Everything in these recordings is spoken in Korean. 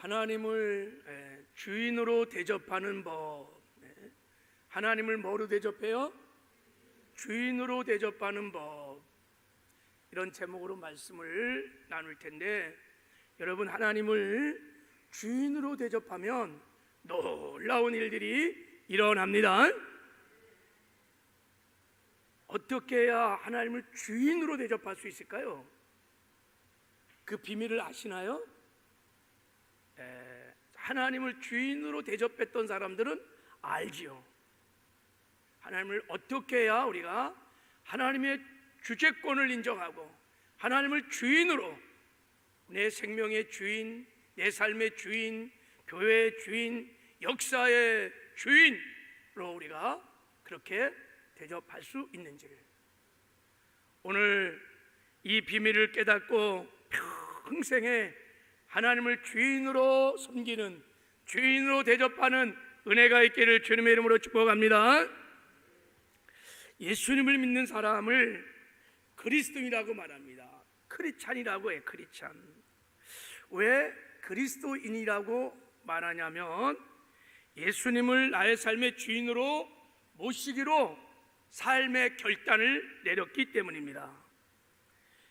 하나님을 주인으로 대접하는 법. 하나님을 뭐로 대접해요? 주인으로 대접하는 법. 이런 제목으로 말씀을 나눌 텐데, 여러분, 하나님을 주인으로 대접하면 놀라운 일들이 일어납니다. 어떻게 해야 하나님을 주인으로 대접할 수 있을까요? 그 비밀을 아시나요? 하나님을 주인으로 대접했던 사람들은 알지요. 하나님을 어떻게 해야 우리가 하나님의 주재권을 인정하고 하나님을 주인으로, 내 생명의 주인, 내 삶의 주인, 교회의 주인, 역사의 주인으로 우리가 그렇게 대접할 수 있는지를, 오늘 이 비밀을 깨닫고 평생에 하나님을 주인으로 섬기는, 주인으로 대접하는 은혜가 있기를 주님의 이름으로 축복합니다. 예수님을 믿는 사람을 그리스도인이라고 말합니다. 크리스찬이라고 해요. 크리스찬. 왜 그리스도인이라고 말하냐면, 예수님을 나의 삶의 주인으로 모시기로 삶의 결단을 내렸기 때문입니다.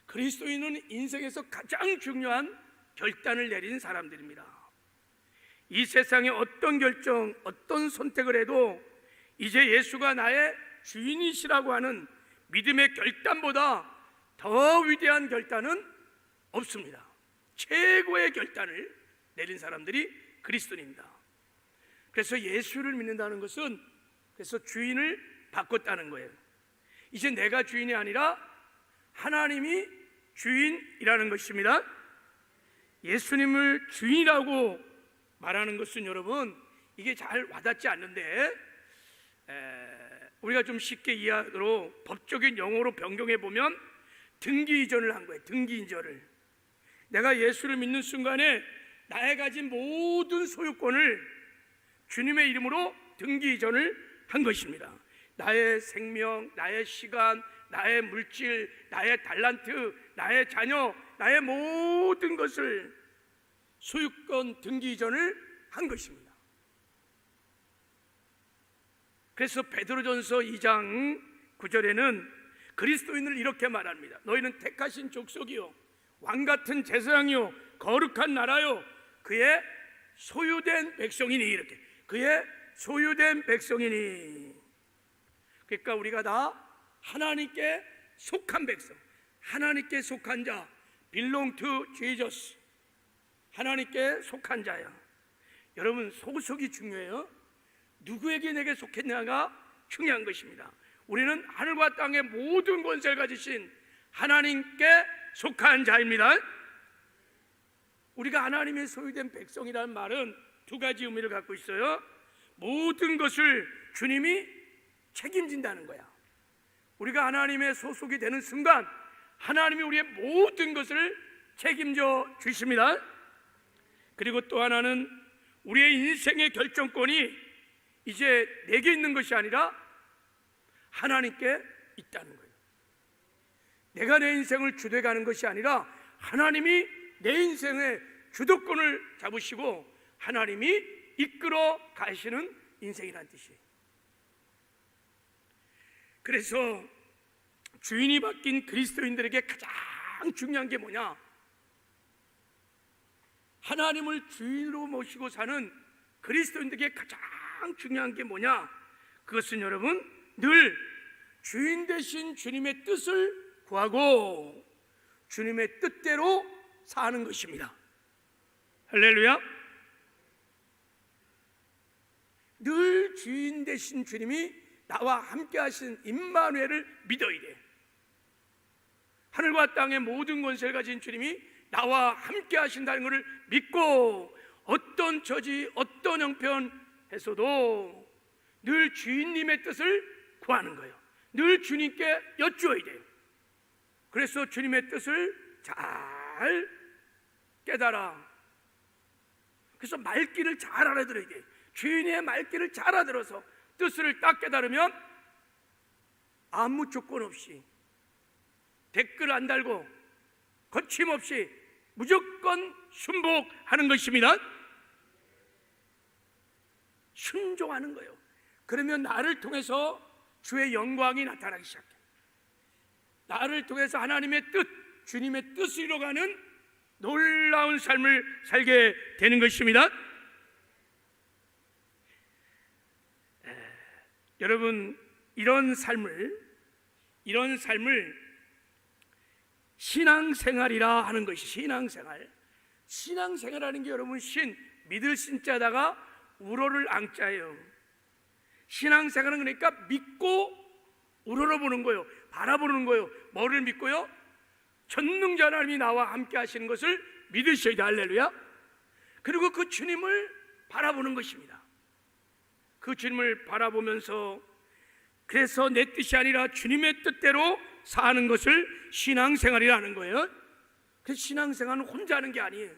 그리스도인은 인생에서 가장 중요한 결단을 내린 사람들입니다. 이 세상의 어떤 결정, 어떤 선택을 해도 이제 예수가 나의 주인이시라고 하는 믿음의 결단보다 더 위대한 결단은 없습니다. 최고의 결단을 내린 사람들이 그리스도인입니다. 그래서 예수를 믿는다는 것은, 그래서 주인을 바꿨다는 거예요. 이제 내가 주인이 아니라 하나님이 주인이라는 것입니다. 예수님을 주인이라고 말하는 것은, 여러분, 이게 잘 와닿지 않는데, 우리가 좀 쉽게 이해하도록 법적인 용어로 변경해 보면 등기 이전을 한 거예요. 등기 이전을. 내가 예수를 믿는 순간에 나의 가진 모든 소유권을 주님의 이름으로 등기 이전을 한 것입니다. 나의 생명, 나의 시간, 나의 물질, 나의 달란트, 나의 자녀, 나의 모든 것을 소유권 등기 이전을 한 것입니다. 그래서 베드로전서 2장 9절에는 그리스도인을 이렇게 말합니다. 너희는 택하신 족속이요, 왕같은 제사장이요, 거룩한 나라요, 그의 소유된 백성이니. 이렇게, 그의 소유된 백성이니. 그러니까 우리가 다 하나님께 속한 백성, 하나님께 속한 자, belong to Jesus, 하나님께 속한 자야. 여러분, 소속이 중요해요. 누구에게 내게 속했냐가 중요한 것입니다. 우리는 하늘과 땅의 모든 권세를 가지신 하나님께 속한 자입니다. 우리가 하나님의 소유된 백성이라는 말은 두 가지 의미를 갖고 있어요. 모든 것을 주님이 책임진다는 거야. 우리가 하나님의 소속이 되는 순간 하나님이 우리의 모든 것을 책임져 주십니다. 그리고 또 하나는 우리의 인생의 결정권이 이제 내게 있는 것이 아니라 하나님께 있다는 거예요. 내가 내 인생을 주도해가는 것이 아니라 하나님이 내 인생의 주도권을 잡으시고 하나님이 이끌어 가시는 인생이란 뜻이에요. 그래서 주인이 바뀐 그리스도인들에게 가장 중요한 게 뭐냐? 하나님을 주인으로 모시고 사는 그리스도인들에게 가장 중요한 게 뭐냐? 그것은 여러분, 늘 주인 되신 주님의 뜻을 구하고 주님의 뜻대로 사는 것입니다. 할렐루야. 늘 주인 되신 주님이 나와 함께 하신 임마누엘을 믿어야 돼. 하늘과 땅의 모든 권세를 가진 주님이 나와 함께 하신다는 것을 믿고 어떤 처지, 어떤 형편에서도 늘 주인님의 뜻을 구하는 거예요. 늘 주님께 여쭈어야 돼요. 그래서 주님의 뜻을 잘 깨달아. 그래서 말귀를 잘 알아들어야 돼요. 주인의 말귀를 잘 알아들어서 뜻을 딱 깨달으면 아무 조건 없이, 댓글 안 달고 거침없이 무조건 순복하는 것입니다. 순종하는 거예요. 그러면 나를 통해서 주의 영광이 나타나기 시작해요. 나를 통해서 하나님의 뜻, 주님의 뜻을 이뤄가는 놀라운 삶을 살게 되는 것입니다. 여러분, 이런 삶을 신앙생활이라 하는 것이 신앙생활. 신앙생활하는 게 여러분 믿을 신자다가 우러를 앙자예요. 신앙생활은 그러니까 믿고 우러러보는 거예요. 바라보는 거예요. 뭐를 믿고요? 전능자 하나님이 나와 함께 하시는 것을 믿으셔야 돼. 할렐루야. 그리고 그 주님을 바라보는 것입니다. 그 주님을 바라보면서 그래서 내 뜻이 아니라 주님의 뜻대로 사는 것을 신앙생활이라는 거예요. 그래서 신앙생활은 혼자 하는 게 아니에요.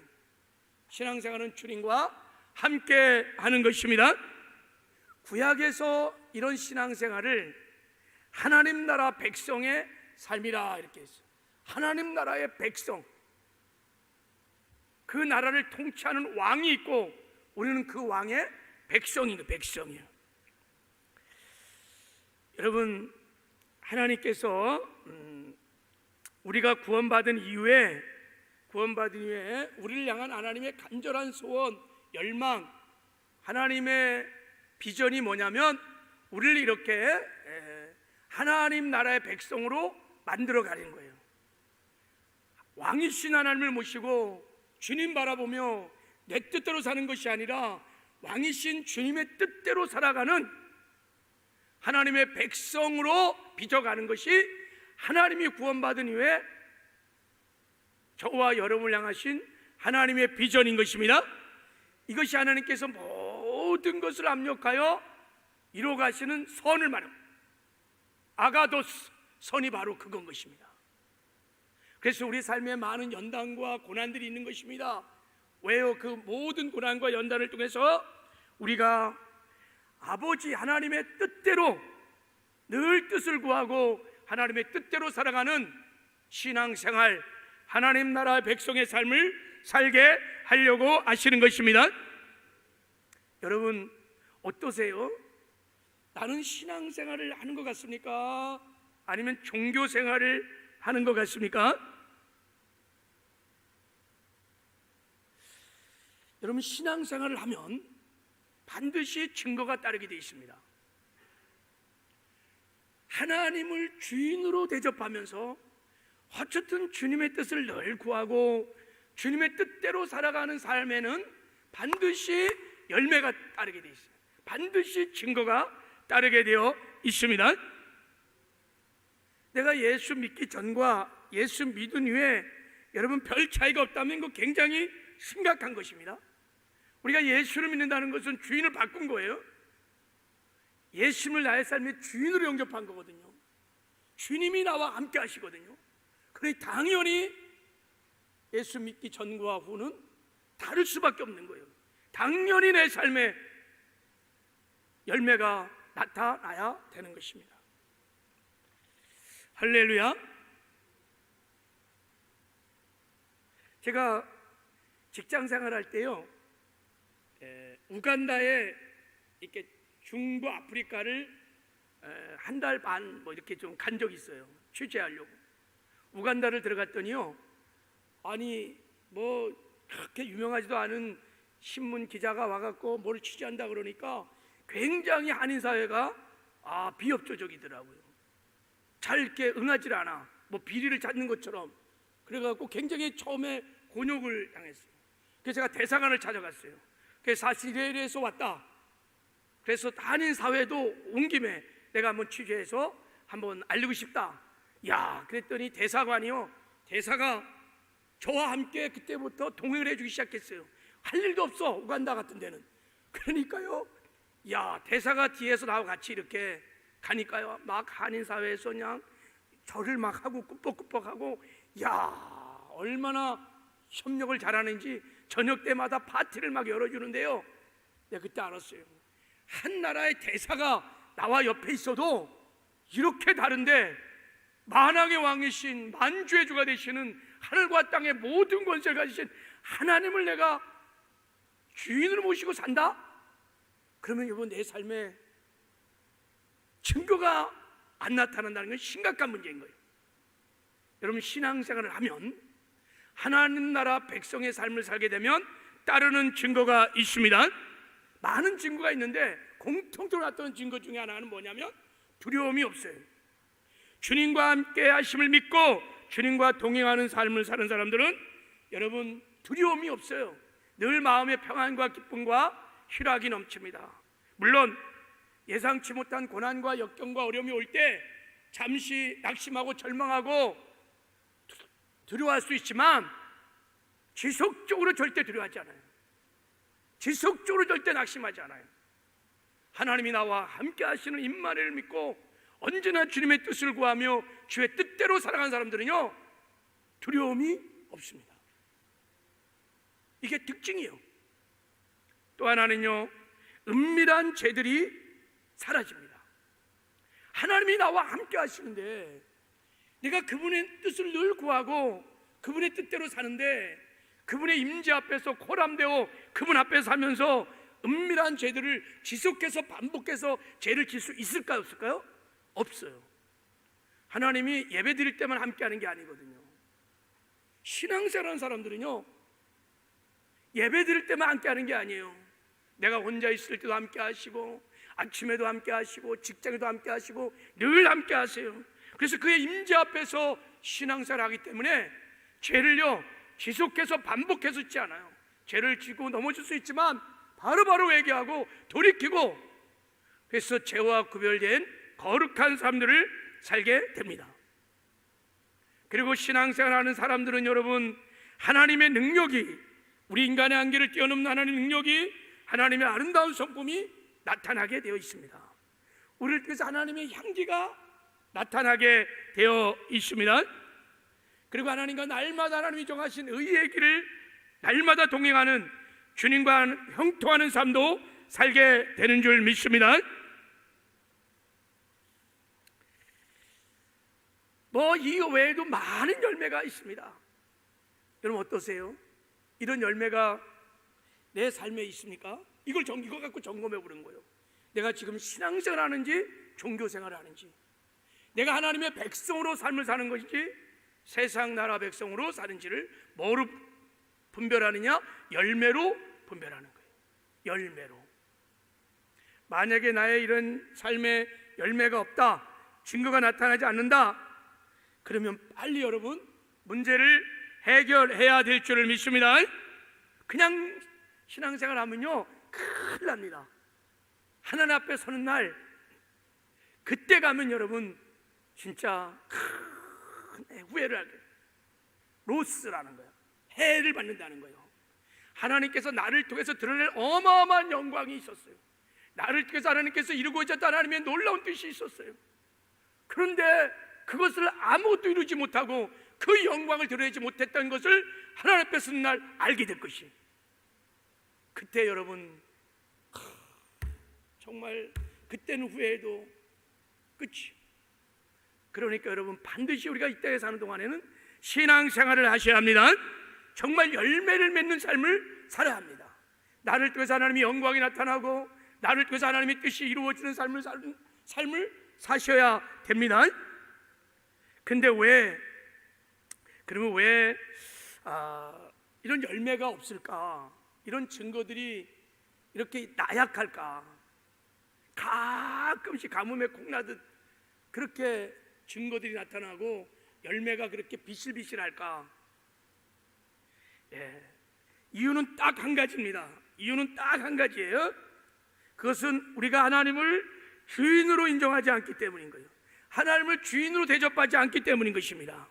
신앙생활은 주님과 함께 하는 것입니다. 구약에서 이런 신앙생활을 하나님 나라 백성의 삶이라 이렇게 했어요. 하나님 나라의 백성, 그 나라를 통치하는 왕이 있고 우리는 그 왕의 백성이에요. 여러분, 하나님께서 우리가 구원받은 이후에 우리를 향한 하나님의 간절한 소원, 열망, 하나님의 비전이 뭐냐면 우리를 이렇게 하나님 나라의 백성으로 만들어 가는 거예요. 왕이신 하나님을 모시고 주님 바라보며 내 뜻대로 사는 것이 아니라 왕이신 주님의 뜻대로 살아가는 하나님의 백성으로 빚어가는 것이 하나님이 구원받은 이후에 저와 여러분을 향하신 하나님의 비전인 것입니다. 이것이 하나님께서 모든 것을 압력하여 이루어가시는 선을 말합니다. 아가도스, 선이 바로 그건 것입니다. 그래서 우리 삶에 많은 연단과 고난들이 있는 것입니다. 왜요? 그 모든 고난과 연단을 통해서 우리가 아버지 하나님의 뜻대로 늘 뜻을 구하고 하나님의 뜻대로 살아가는 신앙생활, 하나님 나라 백성의 삶을 살게 하려고 하시는 것입니다. 여러분 어떠세요? 나는 신앙생활을 하는 것 같습니까? 아니면 종교생활을 하는 것 같습니까? 여러분, 신앙생활을 하면 반드시 증거가 따르게 되어 있습니다. 하나님을 주인으로 대접하면서 어쨌든 주님의 뜻을 늘 구하고 주님의 뜻대로 살아가는 삶에는 반드시 열매가 따르게 되어 있어요. 반드시 증거가 따르게 되어 있습니다. 내가 예수 믿기 전과 예수 믿은 후에 여러분 별 차이가 없다면 이거 굉장히 심각한 것입니다. 우리가 예수를 믿는다는 것은 주인을 바꾼 거예요. 예수님을 나의 삶의 주인으로 영접한 거거든요. 주님이 나와 함께 하시거든요. 그러니 당연히 예수 믿기 전과 후는 다를 수밖에 없는 거예요. 당연히 내 삶에 열매가 나타나야 되는 것입니다. 할렐루야. 제가 직장생활 할 때요, 우간다에 이렇게 중부 아프리카를 한 달 반 뭐 이렇게 좀 간 적이 있어요. 취재하려고. 우간다를 들어갔더니요, 아니 뭐 그렇게 유명하지도 않은 신문 기자가 와갖고 뭘 취재한다 그러니까 굉장히 한인 사회가 비협조적이더라고요. 잘 이렇게 응하질 않아. 뭐 비리를 찾는 것처럼. 그래갖고 굉장히 처음에 곤욕을 당했어요. 그래서 제가 대사관을 찾아갔어요. 그래서 사실 이래서 왔다. 그래서 한인 사회도 온 김에 내가 한번 취재해서 한번 알리고 싶다. 야, 그랬더니 대사관이요, 대사가 저와 함께 그때부터 동행을 해주기 시작했어요. 할 일도 없어, 우간다 같은 데는. 그러니까요, 야, 대사가 뒤에서 나와 같이 이렇게 가니까요, 막 한인 사회에서 그냥 절을 막 하고 꾸벅꾸벅하고, 야, 얼마나 협력을 잘하는지 저녁 때마다 파티를 막 열어주는데요, 내가 그때 알았어요. 한 나라의 대사가 나와 옆에 있어도 이렇게 다른데 만왕의 왕이신 만주의 주가 되시는 하늘과 땅의 모든 권세를 가지신 하나님을 내가 주인으로 모시고 산다? 그러면 여러분 내 삶에 증거가 안 나타난다는 건 심각한 문제인 거예요. 여러분 신앙생활을 하면 하나님 나라 백성의 삶을 살게 되면 따르는 증거가 있습니다. 많은 증거가 있는데 공통적으로 나타나는 증거 중에 하나는 뭐냐면 두려움이 없어요. 주님과 함께 하심을 믿고 주님과 동행하는 삶을 사는 사람들은 여러분 두려움이 없어요. 늘 마음의 평안과 기쁨과 희락이 넘칩니다. 물론 예상치 못한 고난과 역경과 어려움이 올 때 잠시 낙심하고 절망하고 두려워할 수 있지만 지속적으로 절대 두려워하지 않아요. 지속적으로 절대 낙심하지 않아요. 하나님이 나와 함께 하시는 임마누엘을 믿고 언제나 주님의 뜻을 구하며 주의 뜻대로 살아가는 사람들은요 두려움이 없습니다. 이게 특징이에요. 또 하나는요 은밀한 죄들이 사라집니다. 하나님이 나와 함께 하시는데 내가 그분의 뜻을 늘 구하고 그분의 뜻대로 사는데 그분의 임재 앞에서 코람되어 그분 앞에서 하면서 은밀한 죄들을 지속해서 반복해서 죄를 질 수 있을까요? 없을까요? 없어요. 하나님이 예배 드릴 때만 함께 하는 게 아니거든요. 신앙생활하는 사람들은요 예배 드릴 때만 함께 하는 게 아니에요. 내가 혼자 있을 때도 함께 하시고 아침에도 함께 하시고 직장에도 함께 하시고 늘 함께 하세요. 그래서 그의 임재 앞에서 신앙생활을 하기 때문에 죄를요 지속해서 반복해서 짓지 않아요. 죄를 지고 넘어질 수 있지만 바로바로 회개하고 돌이키고 그래서 죄와 구별된 거룩한 삶들을 살게 됩니다. 그리고 신앙생활하는 사람들은 여러분 하나님의 능력이 우리 인간의 한계를 뛰어넘는 하나님의 능력이 하나님의 아름다운 성품이 나타나게 되어 있습니다. 우리를 통해서 하나님의 향기가 나타나게 되어 있습니다. 그리고 하나님과 날마다 하나님이 정하신 의의 길을 날마다 동행하는 주님과 형통하는 삶도 살게 되는 줄 믿습니다. 이 외에도 많은 열매가 있습니다. 여러분 어떠세요? 이런 열매가 내 삶에 있습니까? 이거 갖고 점검해 보는 거예요. 내가 지금 신앙생활 하는지 종교생활을 하는지, 내가 하나님의 백성으로 삶을 사는 것인지 세상 나라 백성으로 사는지를 뭐로 분별하느냐? 열매로 분별하는 거예요. 열매로. 만약에 나의 이런 삶에 열매가 없다, 증거가 나타나지 않는다, 그러면 빨리 여러분 문제를 해결해야 될 줄을 믿습니다. 그냥 신앙생활 하면요 큰일 납니다. 하나님 앞에 서는 날 그때 가면 여러분 진짜 큰 후회를 하게, 로스라는 거예요. 해를 받는다는 거예요. 하나님께서 나를 통해서 드러낼 어마어마한 영광이 있었어요. 나를 통해서 하나님께서 이루고자 했던 하나님의 놀라운 뜻이 있었어요. 그런데 그것을 아무것도 이루지 못하고 그 영광을 드러내지 못했던 것을 하나님 앞에 서는 날 알게 될 것이, 그때 여러분 정말 그때는 후회해도 끝이. 그러니까 여러분 반드시 우리가 이 땅에 사는 동안에는 신앙생활을 하셔야 합니다. 정말 열매를 맺는 삶을 살아야 합니다. 나를 통해서 하나님의 영광이 나타나고 나를 통해서 하나님의 뜻이 이루어지는 삶을 사셔야 됩니다. 근데 그러면 왜 이런 열매가 없을까? 이런 증거들이 이렇게 나약할까? 가끔씩 가뭄에 콩나듯 그렇게 증거들이 나타나고 열매가 그렇게 비실비실할까? 이유는 딱 한 가지입니다. 이유는 딱 한 가지예요. 그것은 우리가 하나님을 주인으로 인정하지 않기 때문인 거예요. 하나님을 주인으로 대접하지 않기 때문인 것입니다.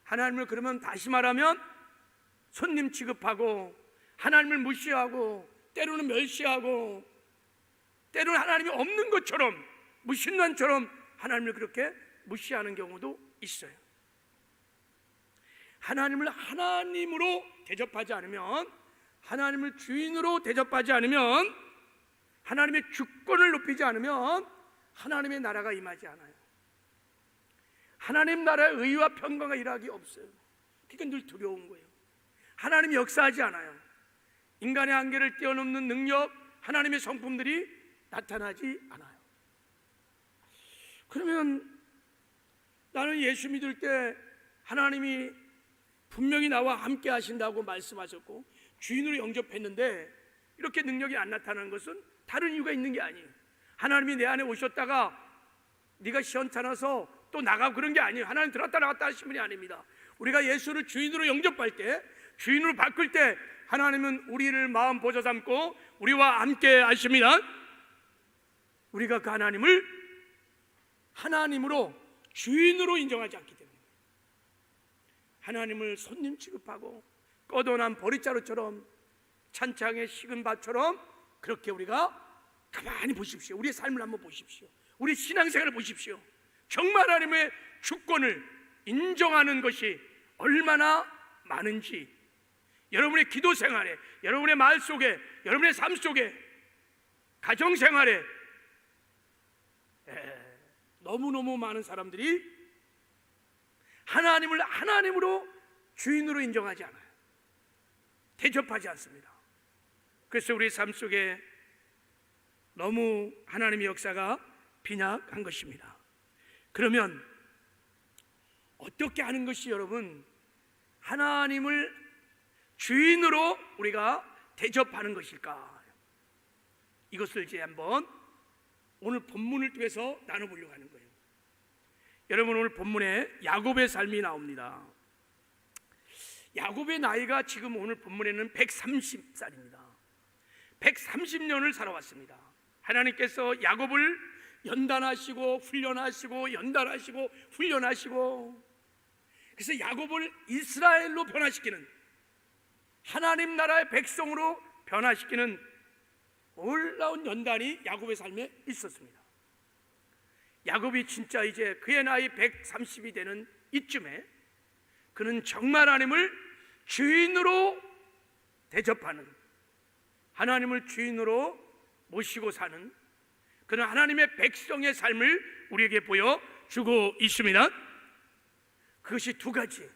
하나님을 그러면 다시 말하면 손님 취급하고 하나님을 무시하고 때로는 멸시하고 때로는 하나님이 없는 것처럼 무신론처럼 하나님을 그렇게 무시하는 경우도 있어요. 하나님을 하나님으로 대접하지 않으면, 하나님을 주인으로 대접하지 않으면, 하나님의 주권을 높이지 않으면 하나님의 나라가 임하지 않아요. 하나님 나라의 의와 평강과 일하기 없어요. 그러니까 늘 두려운 거예요. 하나님이 역사하지 않아요. 인간의 한계를 뛰어넘는 능력, 하나님의 성품들이 나타나지 않아요. 그러면 나는 예수 믿을 때 하나님이 분명히 나와 함께 하신다고 말씀하셨고 주인으로 영접했는데 이렇게 능력이 안 나타나는 것은 다른 이유가 있는 게 아니에요. 하나님이 내 안에 오셨다가 네가 시원찮아서 또 나가고 그런 게 아니에요. 하나님 들어갔다 나갔다 하신 분이 아닙니다. 우리가 예수를 주인으로 영접할 때, 주인으로 바꿀 때 하나님은 우리를 마음 보좌 삼고 우리와 함께 하십니다. 우리가 그 하나님을 하나님으로 주인으로 인정하지 않기 때문에 하나님을 손님 취급하고 꺼도난 보릿자루처럼 찬창에 식은 밭처럼 그렇게 우리가 가만히 보십시오. 우리의 삶을 한번 보십시오. 우리 신앙생활을 보십시오. 정말 하나님의 주권을 인정하는 것이 얼마나 많은지 여러분의 기도 생활에, 여러분의 말 속에, 여러분의 삶 속에, 가정 생활에 너무너무 많은 사람들이 하나님을 하나님으로 주인으로 인정하지 않아요. 대접하지 않습니다. 그래서 우리 삶 속에 너무 하나님의 역사가 빈약한 것입니다. 그러면 어떻게 하는 것이 여러분 하나님을 주인으로 우리가 대접하는 것일까? 이것을 이제 한번 오늘 본문을 통해서 나눠보려고 하는 거예요. 여러분 오늘 본문에 야곱의 삶이 나옵니다. 야곱의 나이가 지금 오늘 본문에는 130살입니다. 130년을 살아왔습니다. 하나님께서 야곱을 연단하시고 훈련하시고 연단하시고 훈련하시고 그래서 야곱을 이스라엘로 변화시키는 하나님 나라의 백성으로 변화시키는 놀라운 연단이 야곱의 삶에 있었습니다. 야곱이 진짜 이제 그의 나이 130이 되는 이쯤에 그는 정말 하나님을 주인으로 대접하는 하나님을 주인으로 모시고 사는 그런 하나님의 백성의 삶을 우리에게 보여주고 있습니다. 그것이 두 가지.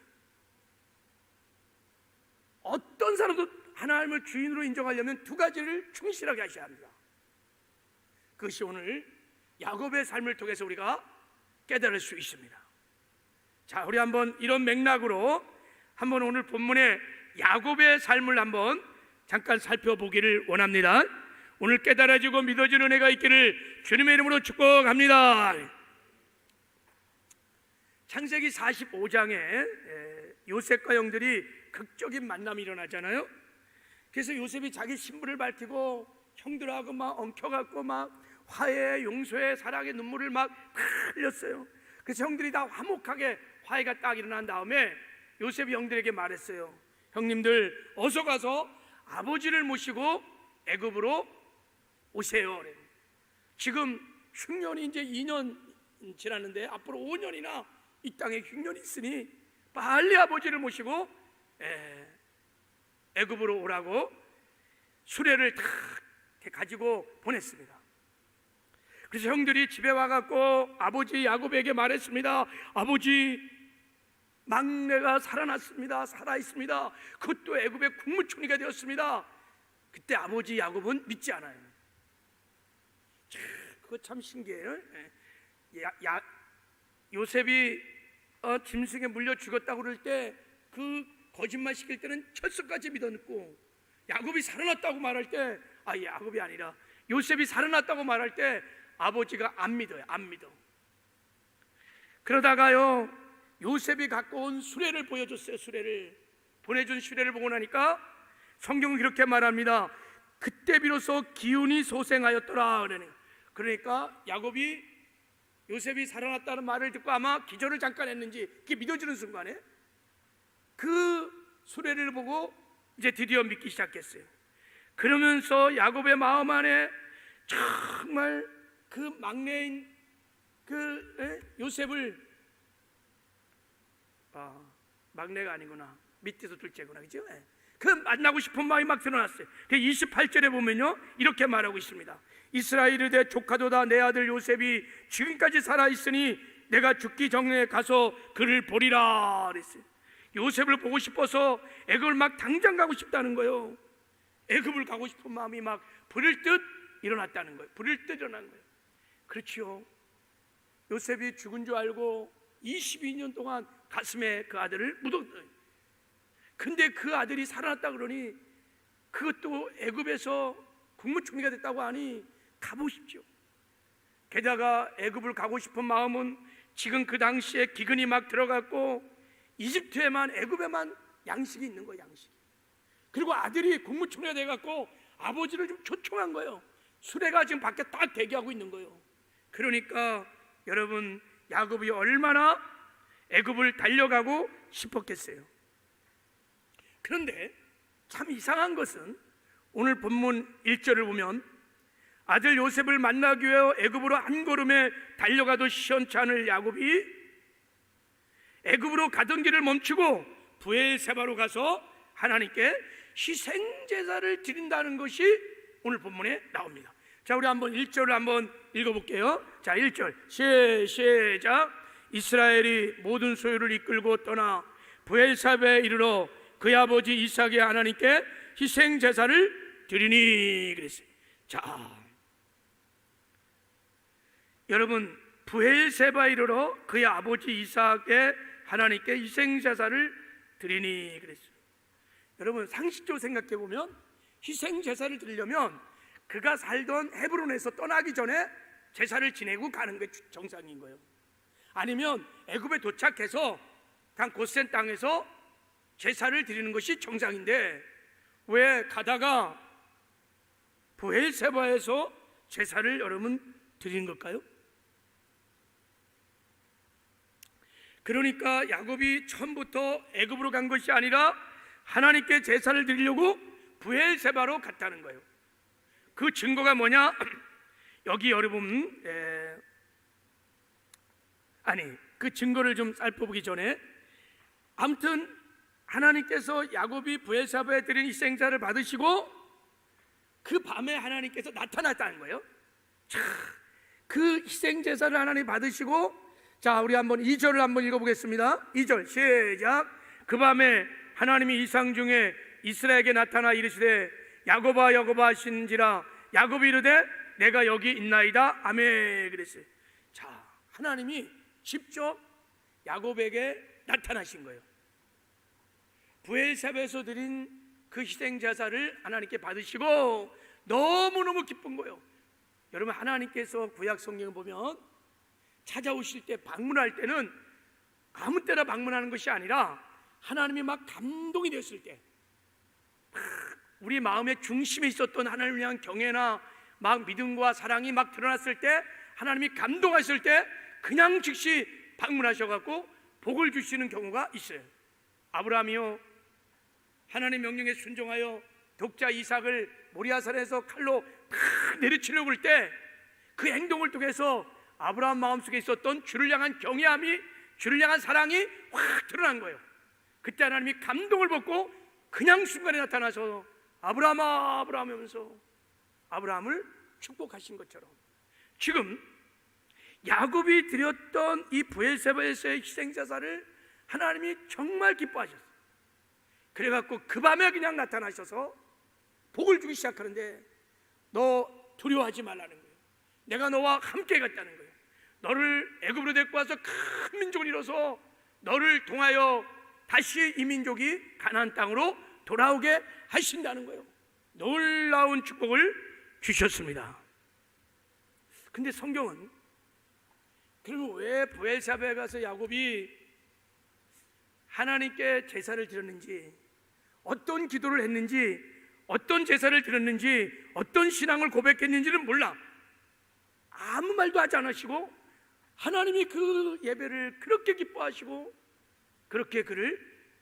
어떤 사람도 하나님을 주인으로 인정하려면 두 가지를 충실하게 하셔야 합니다. 그것이 오늘 야곱의 삶을 통해서 우리가 깨달을 수 있습니다. 자, 우리 한번 이런 맥락으로 한번 오늘 본문의 야곱의 삶을 한번 잠깐 살펴보기를 원합니다. 오늘 깨달아지고 믿어지는 은혜가 있기를 주님의 이름으로 축복합니다. 창세기 45장에 요셉과 형들이 극적인 만남이 일어나잖아요. 그래서 요셉이 자기 신분을 밝히고 형들하고 막 엉켜갖고 막 화해, 용서해, 사랑의 눈물을 막 흘렸어요. 그래서 형들이 다 화목하게 화해가 딱 일어난 다음에 요셉이 형들에게 말했어요. 형님들 어서 가서 아버지를 모시고 애굽으로 오세요. 지금 흉년이 이제 2년 지났는데 앞으로 5년이나 이 땅에 흉년이 있으니 빨리 아버지를 모시고 애굽으로 오라고 수레를 다 가지고 보냈습니다. 그래서 형들이 집에 와갖고 아버지 야곱에게 말했습니다. 아버지, 막내가 살아났습니다. 살아있습니다. 그것도 애굽의 국무총리가 되었습니다. 그때 아버지 야곱은 믿지 않아요. 그거 참 신기해요. 요셉이 짐승에 물려 죽었다고 그럴 때 그 거짓말 시킬 때는 철석까지 믿어놓고 야곱이 살아났다고 말할 때 야곱이 아니라 요셉이 살아났다고 말할 때 아버지가 안 믿어요. 안 믿어. 그러다가요 요셉이 갖고 온 수레를 보여줬어요. 수레를 보내준 수레를 보고 나니까 성경은 그렇게 말합니다. 그때 비로소 기운이 소생하였더라. 그러니까 야곱이 요셉이 살아났다는 말을 듣고 아마 기절을 잠깐 했는지 그게 믿어지는 순간에 그 수레를 보고 이제 드디어 믿기 시작했어요. 그러면서 야곱의 마음 안에 정말 그 막내인 요셉을 막내가 아니구나, 밑에서 둘째구나, 그죠? 그 만나고 싶은 마음이 막 드러났어요. 28절에 보면요 이렇게 말하고 있습니다. 이스라엘의 내 조카도다 내 아들 요셉이 지금까지 살아있으니 내가 죽기 전에 가서 그를 보리라 그랬어요. 요셉을 보고 싶어서 애굽을 막 당장 가고 싶다는 거예요. 애굽을 가고 싶은 마음이 막 불을 듯 일어났다는 거예요. 불을 듯 일어난 거예요. 그렇지요. 요셉이 죽은 줄 알고 22년 동안 가슴에 그 아들을 묻었어요. 근데 그 아들이 살아났다 그러니, 그것도 애굽에서 국무총리가 됐다고 하니 가보고 싶죠. 게다가 애굽을 가고 싶은 마음은 지금 그 당시에 기근이 막 들어갔고 이집트에만, 애굽에만 양식이 있는 거예요. 양식이. 그리고 아들이 국무총리가 돼갖고 아버지를 좀 초청한 거예요. 수레가 지금 밖에 딱 대기하고 있는 거예요. 그러니까 여러분, 야곱이 얼마나 애굽을 달려가고 싶었겠어요. 그런데 참 이상한 것은 오늘 본문 1절을 보면 아들 요셉을 만나기 위해 애굽으로 한 걸음에 달려가도 시원치 않을 야곱이 애굽으로 가던 길을 멈추고 브엘세바로 가서 하나님께 희생제사를 드린다는 것이 오늘 본문에 나옵니다. 자, 우리 한번 1절을 한번 읽어볼게요. 자, 1절 시작. 이스라엘이 모든 소유를 이끌고 떠나 브엘사베에 이르러 그의 아버지 이삭의 하나님께 희생제사를 드리니 그랬어요. 자, 여러분, 브엘세바에 이르러 그의 아버지 이삭의 하나님께 희생제사를 드리니 그랬어요. 여러분, 상식적으로 생각해 보면 희생제사를 드리려면 그가 살던 헤브론에서 떠나기 전에 제사를 지내고 가는 게 정상인 거예요. 아니면 애굽에 도착해서 간 고센 땅에서 제사를 드리는 것이 정상인데 왜 가다가 브엘세바에서 제사를 여러분 드리는 걸까요? 그러니까 야곱이 처음부터 애굽으로 간 것이 아니라 하나님께 제사를 드리려고 브엘세바로 갔다는 거예요. 그 증거가 뭐냐? 여기 여러분, 그 증거를 좀 살펴보기 전에, 아무튼 하나님께서 야곱이 브엘세바에 드린 희생자를 받으시고 그 밤에 하나님께서 나타났다는 거예요. 자, 그 희생제사를 하나님 받으시고, 자, 우리 한번 2절을 한번 읽어보겠습니다. 2절 시작. 그 밤에 하나님이 이상 중에 이스라엘에게 나타나 이르시되 야곱아 야곱아 하신지라 야곱이 이르되 내가 여기 있나이다. 아멘 그랬어요. 자, 하나님이 직접 야곱에게 나타나신 거예요. 브엘세바에서 드린 그 희생제사를 하나님께 받으시고 너무너무 기쁜 거예요. 여러분, 하나님께서 구약 성경을 보면 찾아오실 때, 방문할 때는 아무 때나 방문하는 것이 아니라 하나님이 막 감동이 됐을 때, 우리 마음의 중심에 있었던 하나님을 향한 경외나 막 믿음과 사랑이 막 드러났을 때, 하나님이 감동하실 때 그냥 즉시 방문하셔갖고 복을 주시는 경우가 있어요. 아브라함이요, 하나님 명령에 순종하여 독자 이삭을 모리아산에서 칼로 팍 내리치려고 할 때 그 행동을 통해서 아브라함 마음속에 있었던 주를 향한 경외함이, 주를 향한 사랑이 확 드러난 거예요. 그때 하나님이 감동을 받고 그냥 순간에 나타나서 아브라함아 아브라함 하면서 아브라함을 축복하신 것처럼, 지금 야곱이 드렸던 이 브엘세바에서의 희생제사를 하나님이 정말 기뻐하셨어요. 그래갖고 그 밤에 그냥 나타나셔서 복을 주기 시작하는데, 너 두려워하지 말라는 거예요. 내가 너와 함께 갔다는 거예요. 너를 애굽으로 데리고 와서 큰 민족을 이뤄서 너를 통하여 다시 이 민족이 가나안 땅으로 돌아오게 하신다는 거예요. 놀라운 축복을 주셨습니다. 근데 성경은 그러면 왜 브엘세바에 가서 야곱이 하나님께 제사를 드렸는지, 어떤 기도를 했는지, 어떤 제사를 드렸는지, 어떤 신앙을 고백했는지는 몰라. 아무 말도 하지 않으시고 하나님이 그 예배를 그렇게 기뻐하시고 그렇게 그를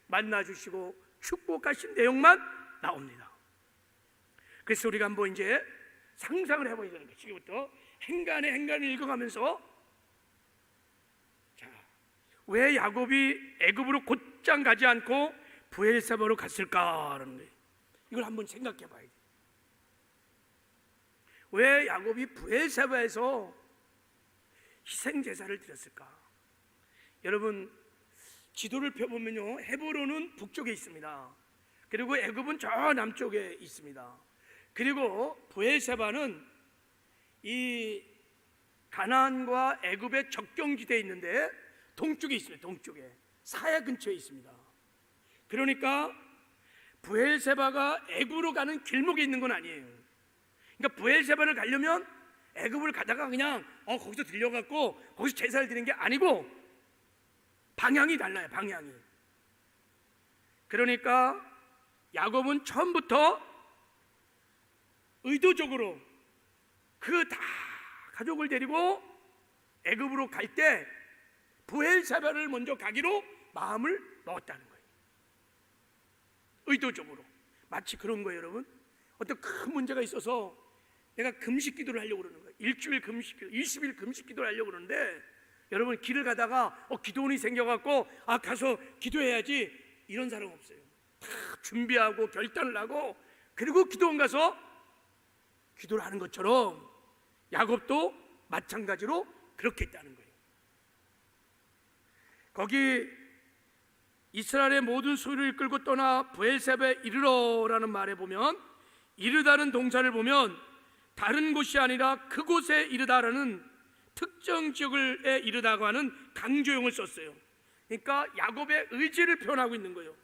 만나주시고 축복하신 내용만 나옵니다. 그래서 우리가 한번 이제 상상을 해봐야 되는 거예요. 지금부터 행간을 읽어가면서, 자, 왜 야곱이 애굽으로 곧장 가지 않고 브엘세바로 갔을까라는 거예요. 이걸 한번 생각해 봐야 돼요. 왜 야곱이 브엘세바에서 희생제사를 드렸을까? 여러분, 지도를 펴보면요, 헤브론은 북쪽에 있습니다. 그리고 애굽은 저 남쪽에 있습니다. 그리고 브엘세바는 이 가나안과 애굽의 접경지대에 있는데 동쪽에 있습니다. 동쪽에 사해 근처에 있습니다. 그러니까 브엘세바가 애굽으로 가는 길목에 있는 건 아니에요. 그러니까 브엘세바를 가려면 애굽을 가다가 그냥 거기서 들려갖고 거기서 제사를 드리는 게 아니고 방향이 달라요. 방향이. 그러니까 야곱은 처음부터 의도적으로 그 다 가족을 데리고 애굽으로 갈 때 브엘세바를 먼저 가기로 마음을 먹었다는 거예요. 의도적으로. 마치 그런 거예요, 여러분. 어떤 큰 문제가 있어서 내가 금식 기도를 하려고 그러는 거예요. 일주일 금식 기도, 20일 금식 기도를 하려고 그러는데 여러분 길을 가다가 기도원이 생겨갖고 가서 기도해야지 이런 사람 없어요. 다 준비하고 결단을 하고 그리고 기도원 가서 기도를 하는 것처럼 야곱도 마찬가지로 그렇게 했다는 거예요. 거기 이스라엘의 모든 소유를 이끌고 떠나 브엘세바에 이르러라는 말에 보면 이르다는 동사를 보면 다른 곳이 아니라 그곳에 이르다라는 특정 지역에 이르다고 하는 강조용을 썼어요. 그러니까 야곱의 의지를 표현하고 있는 거예요.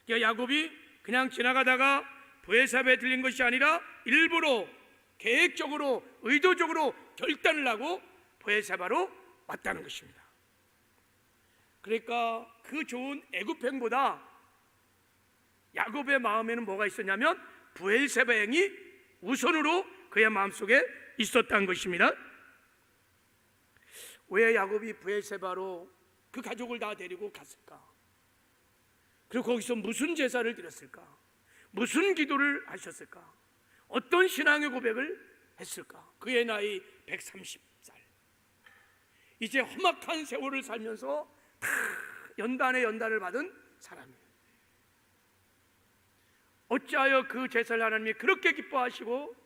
그러니까 야곱이 그냥 지나가다가 브엘세바에 들린 것이 아니라 일부러 계획적으로 의도적으로 결단을 하고 브엘세바로 왔다는 것입니다. 그러니까 그 좋은 애굽행보다 야곱의 마음에는 뭐가 있었냐면 브엘세바 행이 우선으로 그의 마음속에 있었다는 것입니다. 왜 야곱이 브엘세바로 그 가족을 다 데리고 갔을까? 그리고 거기서 무슨 제사를 드렸을까? 무슨 기도를 하셨을까? 어떤 신앙의 고백을 했을까? 그의 나이 130살. 이제 험악한 세월을 살면서 다 연단에 연단을 받은 사람이에요. 어찌하여 그 제사를 하나님이 그렇게 기뻐하시고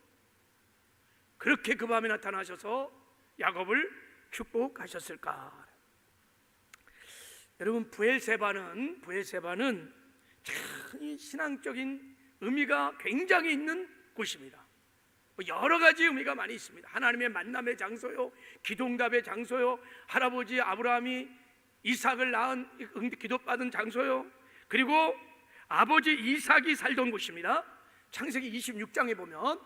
그렇게 그 밤에 나타나셔서 야곱을 축복하셨을까? 여러분 브엘세바는 참 신앙적인 의미가 굉장히 있는 곳입니다. 여러 가지 의미가 많이 있습니다. 하나님의 만남의 장소요, 기도응답의 장소요, 할아버지 아브라함이 이삭을 낳은 기도받은 장소요, 그리고 아버지 이삭이 살던 곳입니다. 창세기 26장에 보면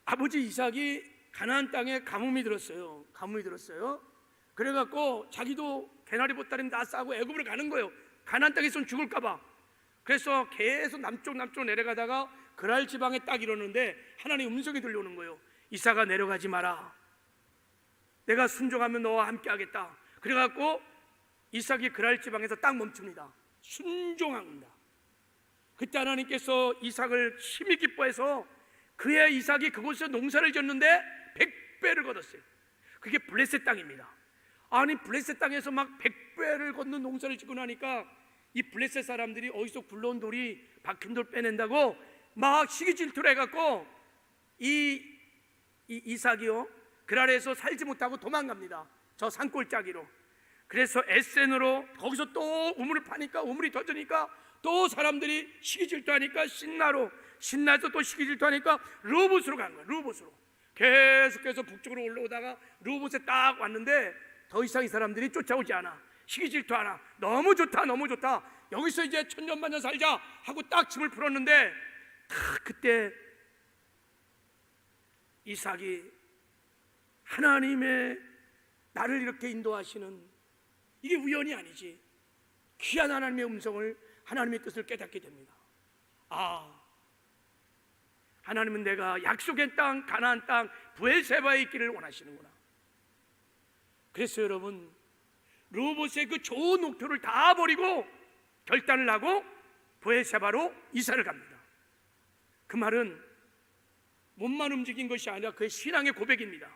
아버지 이삭이 가나안 땅에 가뭄이 들었어요. 그래갖고 자기도 개나리 보따리 다 싸고 애굽으로 가는 거예요. 가나안 땅에 있으면 죽을까 봐. 그래서 계속 남쪽 내려가다가 그랄 지방에 딱 이러는데 하나님 음성이 들려오는 거예요. 이삭아 내려가지 마라. 내가 순종하면 너와 함께 하겠다. 그래갖고 이삭이 그랄 지방에서 딱 멈춥니다. 순종합니다. 그때 하나님께서 이삭을 심히 기뻐해서 그의 이삭이 그곳에서 농사를 졌는데 100배를 거뒀어요. 그게 블레셋 땅입니다. 아니 블레셋 땅에서 막 100배를 걷는 농사를 짓고 나니까 이 블레셋 사람들이 어디서 굴러온 돌이 박힌 돌 빼낸다고 막 시기 질투를 해갖고 이삭이요 그랄에서 살지 못하고 도망갑니다. 저 산골짜기로. 그래서 에센으로 거기서 또 우물을 파니까 우물이 터지니까 또 사람들이 시기 질투하니까 신나서 또 시기 질투하니까 르호봇으로 간 거예요. 르호봇으로 계속해서 북쪽으로 올라오다가 르호봇에 딱 왔는데 더 이상 이 사람들이 쫓아오지 않아. 시기 질투하나. 너무 좋다. 여기서 이제 천년만년 살자 하고 딱 짐을 풀었는데 그때 이삭이 하나님의 나를 이렇게 인도하시는 이게 우연이 아니지. 귀한 하나님의 음성을 하나님의 뜻을 깨닫게 됩니다. 하나님은 내가 약속의 땅 가나안 땅 브엘세바에 있기를 원하시는구나. 그래서 여러분 르호봇의 그 좋은 목표를 다 버리고 결단을 하고 브엘세바로 이사를 갑니다. 그 말은 몸만 움직인 것이 아니라 그의 신앙의 고백입니다.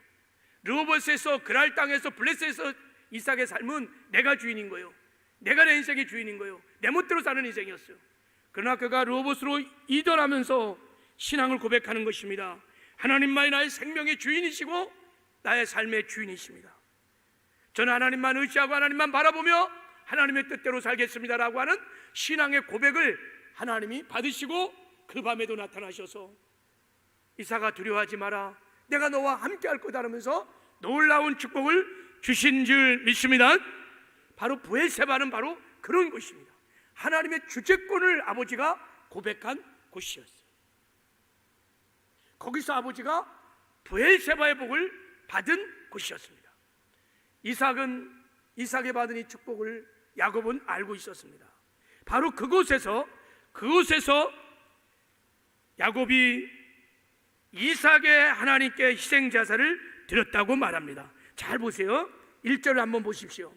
르호봇에서 그랄 땅에서 블레셋에서 이삭의 삶은 내가 주인인 거예요. 내가 내 인생의 주인인 거예요. 내 멋대로 사는 인생이었어요. 그러나 그가 르호봇으로 이전하면서 신앙을 고백하는 것입니다. 하나님만이 나의 생명의 주인이시고 나의 삶의 주인이십니다. 저는 하나님만 의지하고 하나님만 바라보며 하나님의 뜻대로 살겠습니다라고 하는 신앙의 고백을 하나님이 받으시고 그 밤에도 나타나셔서 이삭아 두려워하지 마라, 내가 너와 함께 할 거다 하면서 놀라운 축복을 주신 줄 믿습니다. 바로 브엘세바는 바로 그런 곳입니다. 하나님의 주재권을 아버지가 고백한 곳이었어요. 거기서 아버지가 브엘세바의 복을 받은 곳이었습니다. 이삭이 받은 이 축복을 야곱은 알고 있었습니다. 바로 그곳에서 야곱이 이삭의 하나님께 희생자사를 드렸다고 말합니다. 잘 보세요. 1절을 한번 보십시오.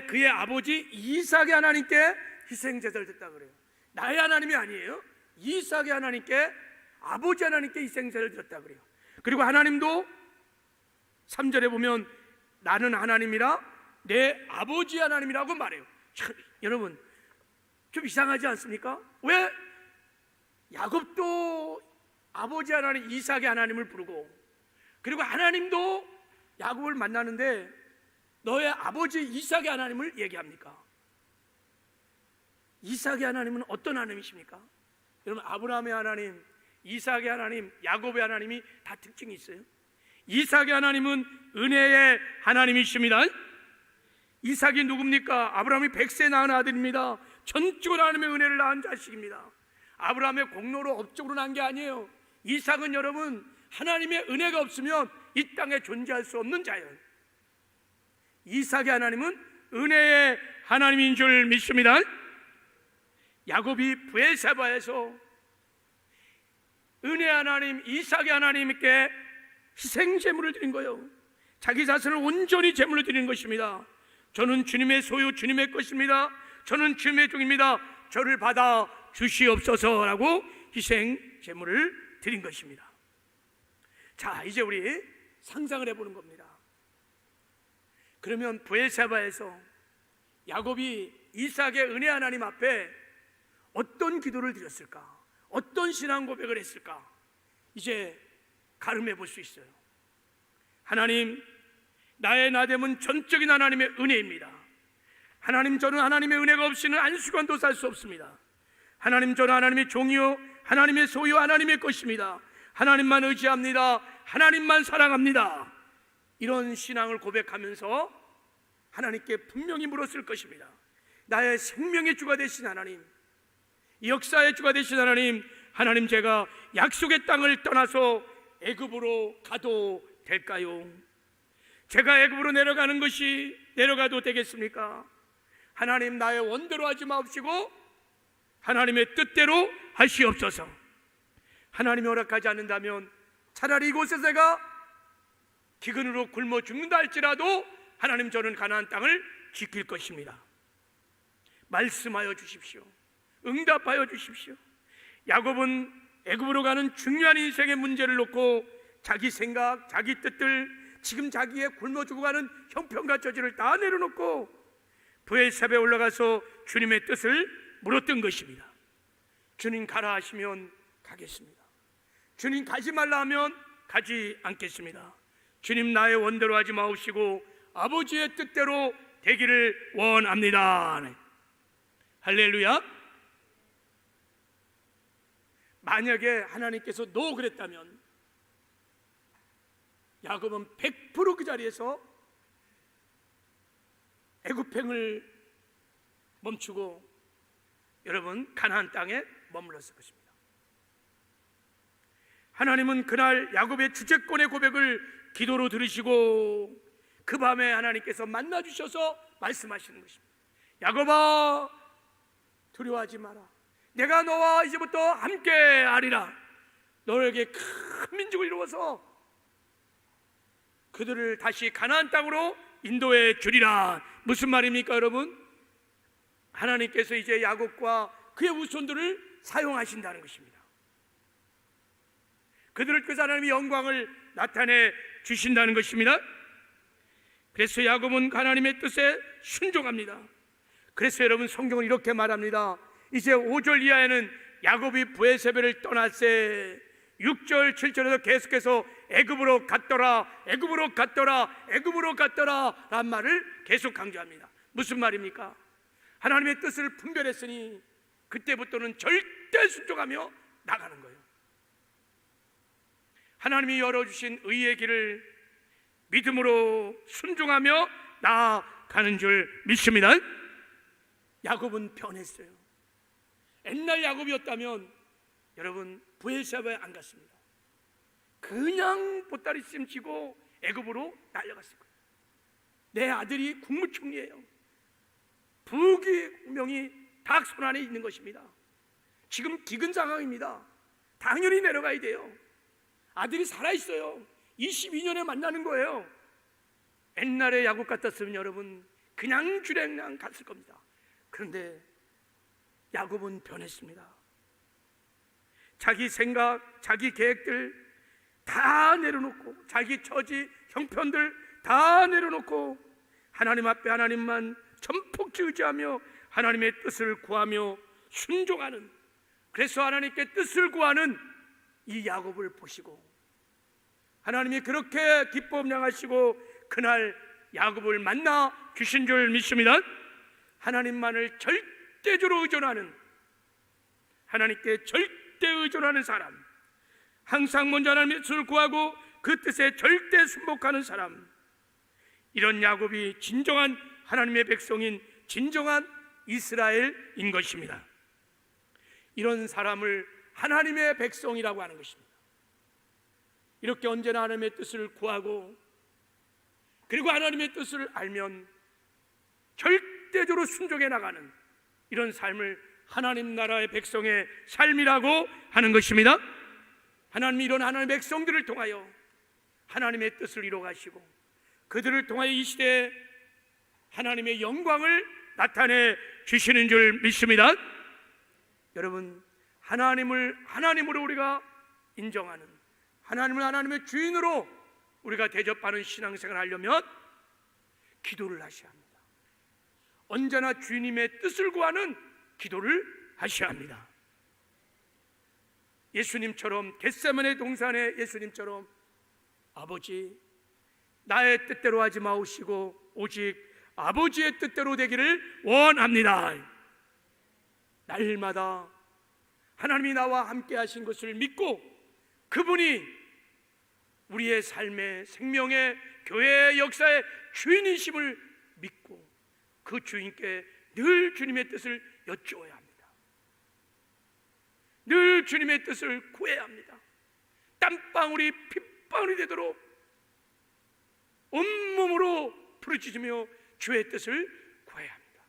그의 아버지 이삭의 하나님께 희생제사를 드렸다 그래요. 나의 하나님이 아니에요. 이삭의 하나님께, 아버지 하나님께 희생제사를 드렸다 그래요. 그리고 하나님도 3절에 보면 나는 하나님이라 내 아버지 하나님이라고 말해요. 참, 여러분 좀 이상하지 않습니까? 왜 야곱도 아버지 하나님 이삭의 하나님을 부르고, 그리고 하나님도 야곱을 만나는데 너의 아버지 이삭의 하나님을 얘기합니까? 이삭의 하나님은 어떤 하나님이십니까? 여러분, 아브라함의 하나님, 이삭의 하나님, 야곱의 하나님이 다 특징이 있어요. 이삭의 하나님은 은혜의 하나님이십니다. 이삭이 누굽니까? 아브라함이 100세 낳은 아들입니다. 전적으로 하나님의 은혜를 낳은 자식입니다. 아브라함의 공로로 업적으로 난 게 아니에요. 이삭은 여러분 하나님의 은혜가 없으면 이 땅에 존재할 수 없는 자예요. 이삭의 하나님은 은혜의 하나님인 줄 믿습니다. 야곱이 브엘세바에서 은혜 하나님 이삭의 하나님께 희생 제물을 드린 거예요. 자기 자신을 온전히 제물로 드리는 것입니다. 저는 주님의 소유, 주님의 것입니다. 저는 주님의 종입니다. 저를 받아 주시옵소서라고 희생 제물을 드린 것입니다. 자, 이제 우리 상상을 해보는 겁니다. 그러면 브엘세바에서 야곱이 이삭의 은혜 하나님 앞에 어떤 기도를 드렸을까? 어떤 신앙 고백을 했을까? 이제 가름해 볼 수 있어요. 하나님, 나의 나됨은 전적인 하나님의 은혜입니다. 하나님, 저는 하나님의 은혜가 없이는 안수건도 살 수 없습니다. 하나님, 저는 하나님의 종이요 하나님의 소유, 하나님의 것입니다. 하나님만 의지합니다. 하나님만 사랑합니다. 이런 신앙을 고백하면서 하나님께 분명히 물었을 것입니다. 나의 생명의 주가 되신 하나님, 역사의 주가 되신 하나님, 하나님, 제가 약속의 땅을 떠나서 애굽으로 가도 될까요? 제가 애굽으로 내려가도 되겠습니까? 하나님, 나의 원대로 하지 마옵시고 하나님의 뜻대로 하시옵소서. 하나님이 허락하지 않는다면 차라리 이곳에서 내가 기근으로 굶어 죽는다 할지라도 하나님, 저는 가나안 땅을 지킬 것입니다. 말씀하여 주십시오. 응답하여 주십시오. 야곱은 애굽으로 가는 중요한 인생의 문제를 놓고 자기 생각, 자기 뜻들, 지금 자기의 굶어 죽어가는 형편과 처지를 다 내려놓고 브엘세바에 올라가서 주님의 뜻을 물었던 것입니다. 주님 가라 하시면 가겠습니다. 주님 가지 말라 하면 가지 않겠습니다. 주님, 나의 원대로 하지 마옵시고 아버지의 뜻대로 되기를 원합니다. 할렐루야. 만약에 하나님께서 노 그랬다면 야곱은 100% 그 자리에서 애굽행을 멈추고 여러분 가나안 땅에 머물렀을 것입니다. 하나님은 그날 야곱의 주재권의 고백을 기도로 들으시고 그 밤에 하나님께서 만나 주셔서 말씀하시는 것입니다. 야곱아, 두려워하지 마라. 내가 너와 이제부터 함께 하리라. 너에게 큰 민족을 이루어서 그들을 다시 가나안 땅으로 인도해 주리라. 무슨 말입니까, 여러분? 하나님께서 이제 야곱과 그의 후손들을 사용하신다는 것입니다. 그들을 통해서 하나님의 영광을 나타내 주신다는 것입니다. 그래서 야곱은 하나님의 뜻에 순종합니다. 그래서 여러분, 성경은 이렇게 말합니다. 이제 5절 이하에는 야곱이 브엘세바를 떠났세 6절 7절에서 계속해서 애굽으로 갔더라, 애굽으로 갔더라, 애굽으로 갔더라 라는 말을 계속 강조합니다. 무슨 말입니까? 하나님의 뜻을 분별했으니 그때부터는 절대 순종하며 나가는 거예요. 하나님이 열어주신 의의 길을 믿음으로 순종하며 나아가는 줄 믿습니다. 야곱은 변했어요. 옛날 야곱이었다면 여러분 브엘사바에 안 갔습니다. 그냥 보따리 씀지고 애굽으로 날려갔을 거예요. 내 아들이 국무총리예요. 부귀명이 다 손 안에 있는 것입니다. 지금 기근 상황입니다. 당연히 내려가야 돼요. 아들이 살아있어요. 22년에 만나는 거예요. 옛날에 야곱 같았으면 여러분 그냥 주랭랑 갔을 겁니다. 그런데 야곱은 변했습니다. 자기 생각, 자기 계획들 다 내려놓고, 자기 처지, 형편들 다 내려놓고 하나님 앞에 하나님만 전폭지 의지하며 하나님의 뜻을 구하며 순종하는, 그래서 하나님께 뜻을 구하는 이 야곱을 보시고 하나님이 그렇게 기뻐 합량하시고 그날 야곱을 만나 주신 줄 믿습니다. 하나님만을 절대적으로 의존하는, 하나님께 절대 의존하는 사람, 항상 먼저 하나님의 뜻을 구하고 그 뜻에 절대 순복하는 사람, 이런 야곱이 진정한 하나님의 백성인 진정한 이스라엘인 것입니다. 이런 사람을 하나님의 백성이라고 하는 것입니다. 이렇게 언제나 하나님의 뜻을 구하고 그리고 하나님의 뜻을 알면 절대적으로 순종해 나가는 이런 삶을 하나님 나라의 백성의 삶이라고 하는 것입니다. 하나님이 이런 하나님의 백성들을 통하여 하나님의 뜻을 이루어 가시고 그들을 통하여 이 시대에 하나님의 영광을 나타내 주시는 줄 믿습니다. 여러분, 하나님을 하나님으로 우리가 인정하는, 하나님을 하나님의 주인으로 우리가 대접하는 신앙생활을 하려면 기도를 하셔야 합니다. 언제나 주님의 뜻을 구하는 기도를 하셔야 합니다. 예수님처럼, 겟세마네 동산의 예수님처럼 아버지, 나의 뜻대로 하지 마옵시고 오직 아버지의 뜻대로 되기를 원합니다. 날마다 하나님이 나와 함께 하신 것을 믿고 그분이 우리의 삶의, 생명의, 교회의 역사의 주인이심을 믿고 그 주인께 늘 주님의 뜻을 여쭈어야 합니다. 늘 주님의 뜻을 구해야 합니다. 땀방울이 핏방울이 되도록 온몸으로 부르짖으며 주의 뜻을 구해야 합니다.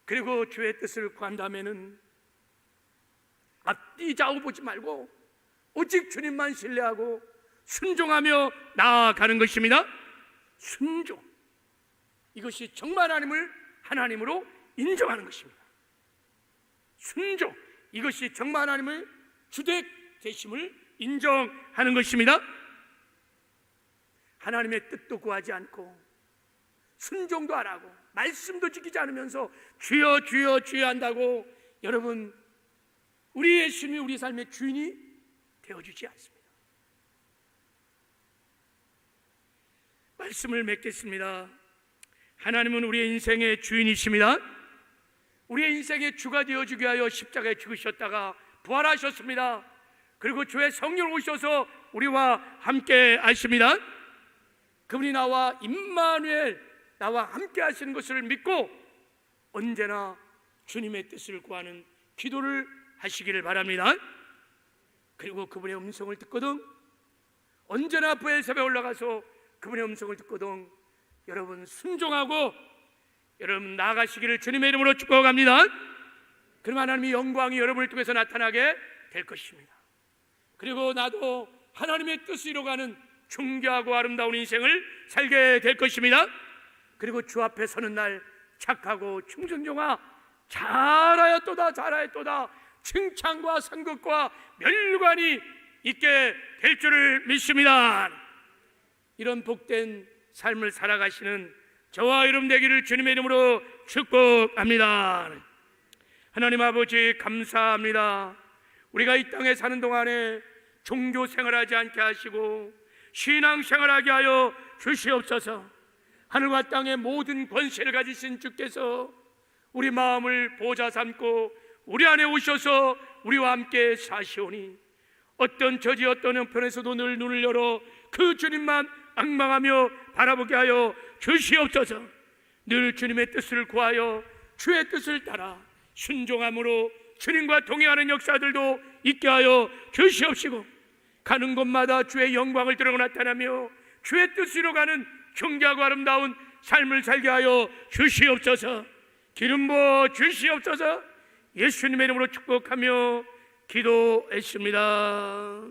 그리고 주의 뜻을 구한 다음에는 앞뒤 좌우 보지 말고 오직 주님만 신뢰하고 순종하며 나아가는 것입니다. 순종, 이것이 정말 하나님을 하나님으로 인정하는 것입니다. 순종, 이것이 정말 하나님을 주택 되심을 인정하는 것입니다. 하나님의 뜻도 구하지 않고 순종도 안 하고 말씀도 지키지 않으면서 주여 주여 주여 한다고 여러분 우리 예수님이 우리 삶의 주인이 되어주지 않습니다. 말씀을 맺겠습니다. 하나님은 우리의 인생의 주인이십니다. 우리의 인생의 주가 되어주기 위하여 십자가에 죽으셨다가 부활하셨습니다. 그리고 주의 성령 오셔서 우리와 함께 하십니다. 그분이 나와 임마누엘, 나와 함께 하시는 것을 믿고 언제나 주님의 뜻을 구하는 기도를 하시기를 바랍니다. 그리고 그분의 음성을 듣거든 언제나 브엘사바에 올라가서 그분의 음성을 듣거든 여러분 순종하고 여러분 나아가시기를 주님의 이름으로 축복합니다. 그럼 하나님의 영광이 여러분을 통해서 나타나게 될 것입니다. 그리고 나도 하나님의 뜻을 이루어가는 존귀하고 아름다운 인생을 살게 될 것입니다. 그리고 주 앞에 서는 날 착하고 충성종아 잘하였도다 잘하였도다 칭찬과 상급과 멸관이 있게 될 줄을 믿습니다. 이런 복된 삶을 살아가시는 저와 여러분 되기를 주님의 이름으로 축복합니다. 하나님 아버지 감사합니다. 우리가 이 땅에 사는 동안에 종교 생활하지 않게 하시고 신앙 생활하게 하여 주시옵소서. 하늘과 땅의 모든 권세를 가지신 주께서 우리 마음을 보좌 삼고 우리 안에 오셔서 우리와 함께 사시오니 어떤 처지 어떤 형편에서도 늘 눈을 열어 그 주님만 앙망하며 바라보게 하여 주시옵소서. 늘 주님의 뜻을 구하여 주의 뜻을 따라 순종함으로 주님과 동행하는 역사들도 있게 하여 주시옵시고, 가는 곳마다 주의 영광을 드러고 나타나며 주의 뜻으로 가는 경배하고 아름다운 삶을 살게 하여 주시옵소서. 기름 부어 주시옵소서. 예수님의 이름으로 축복하며 기도했습니다.